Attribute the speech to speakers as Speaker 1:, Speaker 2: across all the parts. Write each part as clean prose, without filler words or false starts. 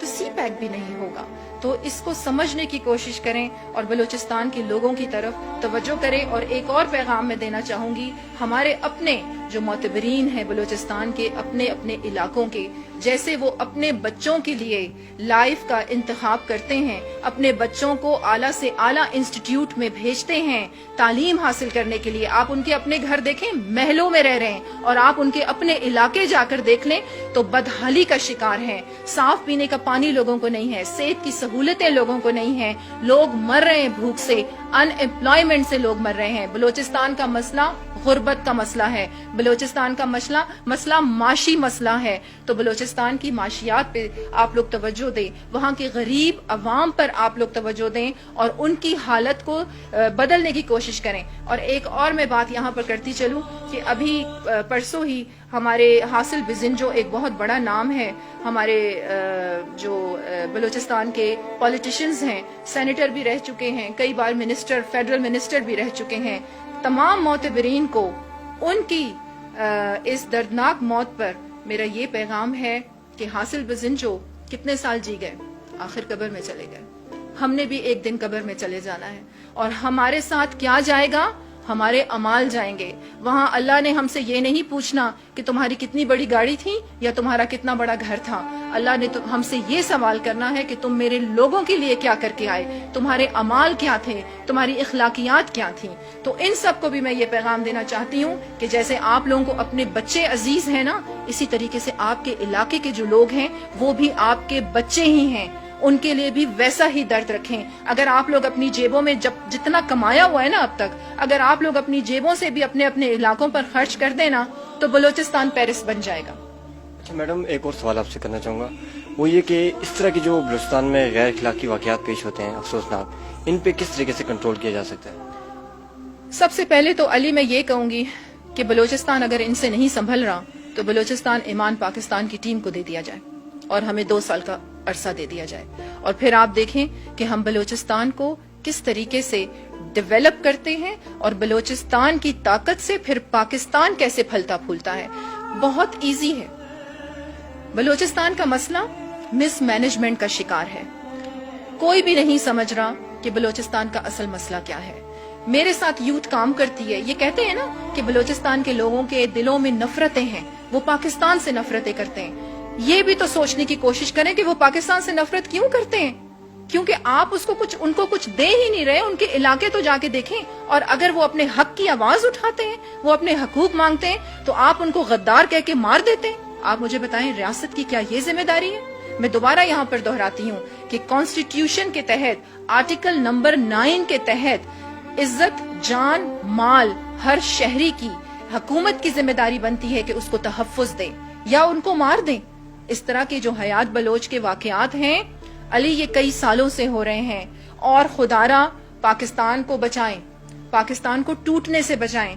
Speaker 1: تو سی پیک بھی نہیں ہوگا. تو اس کو سمجھنے کی کوشش کریں اور بلوچستان کے لوگوں کی طرف توجہ کریں. اور ایک اور پیغام میں دینا چاہوں گی, ہمارے اپنے جو معتبرین ہیں بلوچستان کے, اپنے اپنے علاقوں کے, جیسے وہ اپنے بچوں کے لیے لائف کا انتخاب کرتے ہیں, اپنے بچوں کو اعلیٰ سے اعلیٰ انسٹیٹیوٹ میں بھیجتے ہیں تعلیم حاصل کرنے کے لیے. آپ ان کے اپنے گھر دیکھیں, محلوں میں رہ رہے ہیں, اور آپ ان کے اپنے علاقے جا کر دیکھ لیں تو بدحالی کا شکار ہیں. صاف پینے کا پانی لوگوں کو نہیں ہے, صحت کی سہولتیں لوگوں کو نہیں ہیں, لوگ مر رہے ہیں بھوک سے, ان امپلائمنٹ سے لوگ مر رہے ہیں. بلوچستان کا مسئلہ غربت کا مسئلہ ہے, بلوچستان کا مسئلہ معاشی مسئلہ ہے. تو بلوچستان کی معاشیات پہ آپ لوگ توجہ دیں, وہاں کے غریب عوام پر آپ لوگ توجہ دیں اور ان کی حالت کو بدلنے کی کوشش کریں. اور ایک اور میں بات یہاں پر کرتی چلوں کہ ابھی پرسوں ہی ہمارے حاصل بزنجو ایک بہت بڑا نام ہے, ہمارے جو بلوچستان کے پولیٹیشنز ہیں, سینیٹر بھی رہ چکے ہیں, کئی بار فیڈرل منسٹر بھی رہ چکے ہیں. تمام معتبرین کو ان کی اس دردناک موت پر میرا یہ پیغام ہے کہ حاصل بزنجو کتنے سال جی گئے, آخر قبر میں چلے گئے. ہم نے بھی ایک دن قبر میں چلے جانا ہے, اور ہمارے ساتھ کیا جائے گا, ہمارے اعمال جائیں گے. وہاں اللہ نے ہم سے یہ نہیں پوچھنا کہ تمہاری کتنی بڑی گاڑی تھی یا تمہارا کتنا بڑا گھر تھا. اللہ نے ہم سے یہ سوال کرنا ہے کہ تم میرے لوگوں کے لیے کیا کر کے آئے, تمہارے اعمال کیا تھے, تمہاری اخلاقیات کیا تھیں. تو ان سب کو بھی میں یہ پیغام دینا چاہتی ہوں کہ جیسے آپ لوگوں کو اپنے بچے عزیز ہیں نا, اسی طریقے سے آپ کے علاقے کے جو لوگ ہیں وہ بھی آپ کے بچے ہی ہیں, ان کے لیے بھی ویسا ہی درد رکھیں. اگر آپ لوگ اپنی جیبوں میں جتنا کمایا ہوا ہے نا اب تک, اگر آپ لوگ اپنی جیبوں سے بھی اپنے اپنے علاقوں پر خرچ کر دینا تو بلوچستان پیرس بن جائے گا.
Speaker 2: اچھا میڈم, ایک اور سوال آپ سے کرنا چاہوں گا, وہ یہ کہ اس طرح کی جو بلوچستان میں غیر اخلاقی واقعات پیش ہوتے ہیں افسوسناک, ان پہ کس طریقے سے کنٹرول کیا جا سکتا ہے؟
Speaker 1: سب سے پہلے تو علی میں یہ کہوں گی کہ بلوچستان اگر ان سے نہیں سنبھل رہا تو بلوچستان ایمان پاکستان کی ٹیم کو دے دیا جائے اور ہمیں 2 سال کا عرصہ دے دیا جائے, اور پھر آپ دیکھیں کہ ہم بلوچستان کو کس طریقے سے ڈیولپ کرتے ہیں اور بلوچستان کی طاقت سے پھر پاکستان کیسے پھلتا پھولتا ہے. بہت ایزی ہے. بلوچستان کا مسئلہ مس مینجمنٹ کا شکار ہے. کوئی بھی نہیں سمجھ رہا کہ بلوچستان کا اصل مسئلہ کیا ہے. میرے ساتھ یوتھ کام کرتی ہے, یہ کہتے ہیں نا کہ بلوچستان کے لوگوں کے دلوں میں نفرتیں ہیں, وہ پاکستان سے نفرتیں کرتے ہیں. یہ بھی تو سوچنے کی کوشش کریں کہ وہ پاکستان سے نفرت کیوں کرتے ہیں, کیونکہ آپ ان کو کچھ دے ہی نہیں رہے. ان کے علاقے تو جا کے دیکھیں, اور اگر وہ اپنے حق کی آواز اٹھاتے ہیں, وہ اپنے حقوق مانگتے ہیں, تو آپ ان کو غدار کہہ کے مار دیتے ہیں. آپ مجھے بتائیں ریاست کی کیا یہ ذمہ داری ہے؟ میں دوبارہ یہاں پر دہراتی ہوں کہ کانسٹیٹیوشن کے تحت آرٹیکل نمبر 9 کے تحت عزت, جان, مال ہر شہری کی حکومت کی ذمہ داری بنتی ہے کہ اس کو تحفظ دیں یا ان کو مار دیں. اس طرح کے جو حیات بلوچ کے واقعات ہیں علی, یہ کئی سالوں سے ہو رہے ہیں, اور خدارا پاکستان کو بچائیں, پاکستان کو ٹوٹنے سے بچائیں.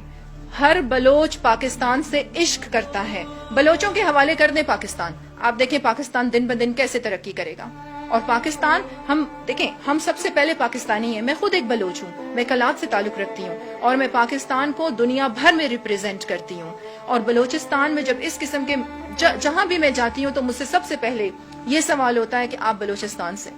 Speaker 1: ہر بلوچ پاکستان سے عشق کرتا ہے. بلوچوں کے حوالے کر دیں پاکستان, آپ دیکھیں پاکستان دن بدن کیسے ترقی کرے گا. اور پاکستان, ہم سب سے پہلے پاکستانی ہیں. میں خود ایک بلوچ ہوں, میں کلات سے تعلق رکھتی ہوں, اور میں پاکستان کو دنیا بھر میں ریپریزنٹ کرتی ہوں. اور بلوچستان میں جب اس قسم کے جہاں بھی میں جاتی ہوں تو مجھ سے سب سے پہلے یہ سوال ہوتا ہے کہ آپ بلوچستان سے.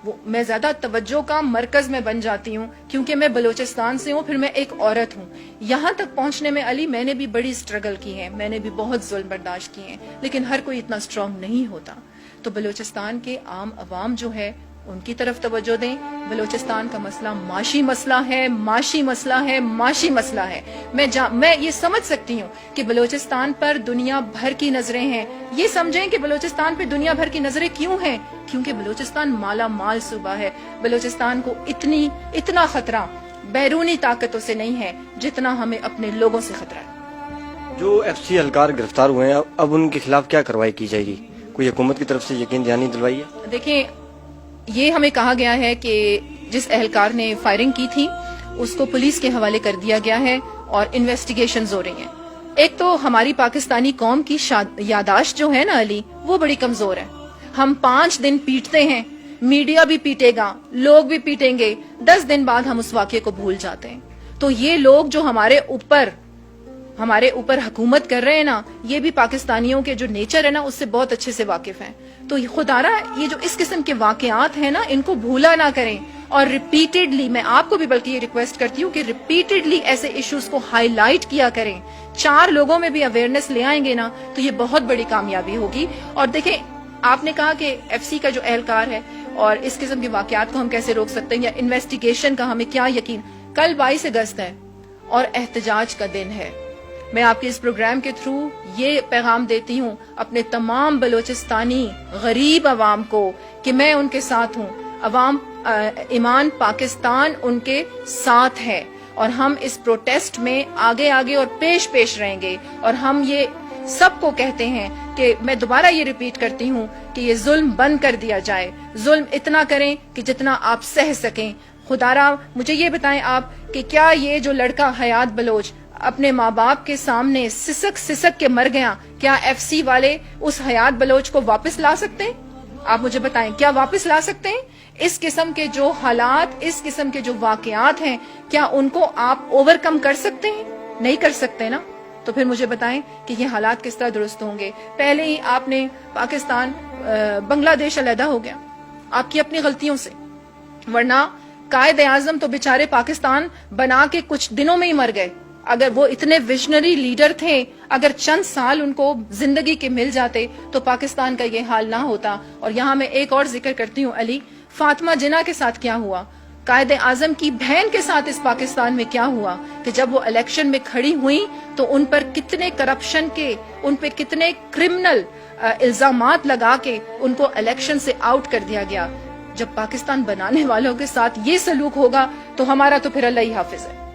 Speaker 1: میں زیادہ توجہ کا مرکز میں بن جاتی ہوں کیونکہ میں بلوچستان سے ہوں, پھر میں ایک عورت ہوں. یہاں تک پہنچنے میں علی میں نے بھی بڑی سٹرگل کی ہے, میں نے بھی بہت ظلم برداشت کیے ہیں, لیکن ہر کوئی اتنا سٹرونگ نہیں ہوتا. تو بلوچستان کے عام عوام جو ہے ان کی طرف توجہ دیں. بلوچستان کا مسئلہ معاشی مسئلہ ہے, معاشی مسئلہ ہے, معاشی مسئلہ ہے. میں یہ سمجھ سکتی ہوں کہ بلوچستان پر دنیا بھر کی نظریں ہیں. یہ سمجھیں کہ بلوچستان پہ دنیا بھر کی نظریں کیوں ہیں, کیونکہ بلوچستان مالا مال صوبہ ہے. بلوچستان کو اتنا خطرہ بیرونی طاقتوں سے نہیں ہے جتنا ہمیں اپنے لوگوں سے خطرہ ہے.
Speaker 2: جو FCC اہلکار گرفتار ہوئے ہیں, اب ان کے خلاف کیا کارروائی کی جائے گی؟ کوئی حکومت کی طرف سے یقین دہانی دلوائی ہے؟
Speaker 1: دیکھیں, یہ ہمیں کہا گیا ہے کہ جس اہلکار نے فائرنگ کی تھی اس کو پولیس کے حوالے کر دیا گیا ہے اور انویسٹیگیشنز ہو رہی ہیں. ایک تو ہماری پاکستانی قوم کی یاداشت جو ہے نا علی, وہ بڑی کمزور ہے. ہم 5 دن پیٹتے ہیں, میڈیا بھی پیٹے گا, لوگ بھی پیٹیں گے, 10 دن بعد ہم اس واقعے کو بھول جاتے ہیں. تو یہ لوگ جو ہمارے اوپر ہمارے اوپر حکومت کر رہے ہیں نا، یہ بھی پاکستانیوں کے جو نیچر ہے نا اس سے بہت اچھے سے واقف ہیں. تو خدا را یہ جو اس قسم کے واقعات ہیں نا ان کو بھولا نہ کریں، اور ریپیٹڈلی میں آپ کو بھی بلکہ یہ ریکویسٹ کرتی ہوں کہ ریپیٹڈلی ایسے ایشوز کو ہائی لائٹ کیا کریں. 4 لوگوں میں بھی اویئرنیس لے آئیں گے نا تو یہ بہت بڑی کامیابی ہوگی. اور دیکھیں آپ نے کہا کہ ایف سی کا جو اہلکار ہے اور اس قسم کے واقعات کو ہم کیسے روک سکتے ہیں یا انویسٹیگیشن کا ہمیں کیا یقین. کل 22 اگست ہے اور احتجاج کا دن ہے. میں آپ کے اس پروگرام کے تھرو یہ پیغام دیتی ہوں اپنے تمام بلوچستانی غریب عوام کو کہ میں ان کے ساتھ ہوں. عوام ایمان پاکستان ان کے ساتھ ہے اور ہم اس پروٹیسٹ میں آگے آگے اور پیش پیش رہیں گے. اور ہم یہ سب کو کہتے ہیں کہ میں دوبارہ یہ ریپیٹ کرتی ہوں کہ یہ ظلم بند کر دیا جائے. ظلم اتنا کریں کہ جتنا آپ سہ سکیں. خدا را مجھے یہ بتائیں آپ کہ کیا یہ جو لڑکا حیات بلوچ اپنے ماں باپ کے سامنے سسک سسک کے مر گیا، کیا ایف سی والے اس حیات بلوچ کو واپس لا سکتے ہیں؟ آپ مجھے بتائیں کیا واپس لا سکتے ہیں؟ اس قسم کے جو حالات، اس قسم کے جو واقعات ہیں، کیا ان کو آپ اوور کم کر سکتے ہیں؟ نہیں کر سکتے نا. تو پھر مجھے بتائیں کہ یہ حالات کس طرح درست ہوں گے. پہلے ہی آپ نے پاکستان بنگلہ دیش علیحدہ ہو گیا آپ کی اپنی غلطیوں سے، ورنہ قائد اعظم تو بیچارے پاکستان بنا کے کچھ دنوں میں ہی مر گئے. اگر وہ اتنے ویژنری لیڈر تھے، اگر چند سال ان کو زندگی کے مل جاتے تو پاکستان کا یہ حال نہ ہوتا. اور یہاں میں ایک اور ذکر کرتی ہوں علی، فاطمہ جناح کے ساتھ کیا ہوا، قائد اعظم کی بہن کے ساتھ اس پاکستان میں کیا ہوا کہ جب وہ الیکشن میں کھڑی ہوئی تو ان پر کتنے کرپشن کے، ان پہ کتنے کرمنل الزامات لگا کے ان کو الیکشن سے آؤٹ کر دیا گیا. جب پاکستان بنانے والوں کے ساتھ یہ سلوک ہوگا تو ہمارا تو پھر اللہ ہی حافظ ہے.